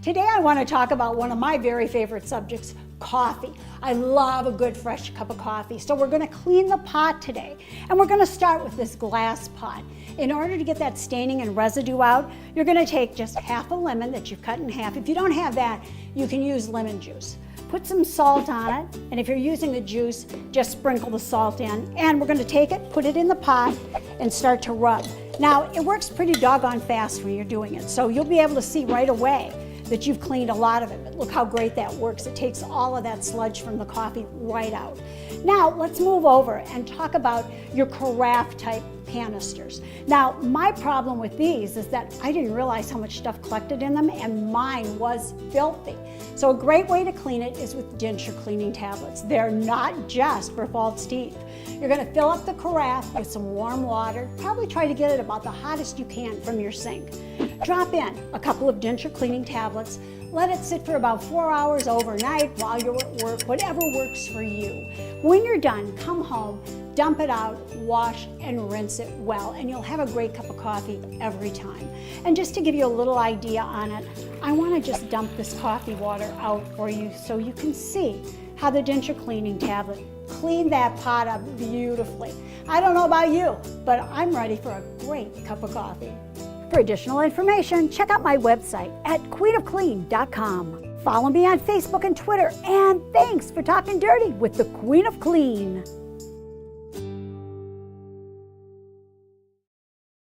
Today I want to talk about one of my very favorite subjects, coffee. I love a good fresh cup of coffee. So we're going to clean the pot today. And we're going to start with this glass pot. In order to get that staining and residue out, you're going to take just half a lemon that you've cut in half. If you don't have that, you can use lemon juice. Put some salt on it, and if you're using the juice, just sprinkle the salt in. And we're going to take it, put it in the pot, and start to rub. Now, it works pretty doggone fast when you're doing it, so you'll be able to see right away that you've cleaned a lot of it. But look how great that works. It takes all of that sludge from the coffee right out. Now, let's move over and talk about your carafe type canisters. Now, my problem with these is that I didn't realize how much stuff collected in them, and mine was filthy. So a great way to clean it is with Denture cleaning tablets. They're not just for false teeth. You're going to fill up the carafe with some warm water. Probably try to get it about the hottest you can from your sink. Drop in a couple of Denture cleaning tablets. Let it sit for about 4 hours overnight while you're at work, whatever works for you. When you're done, come home, dump it out, wash and rinse it well, and you'll have a great cup of coffee every time. And just to give you a little idea on it, I want to just dump this coffee water out for you so you can see how the Denture cleaning tablet cleaned that pot up beautifully. I don't know about you, but I'm ready for a great cup of coffee. For additional information, check out my website at queenofclean.com. Follow me on Facebook and Twitter, and thanks for talking dirty with the Queen of Clean.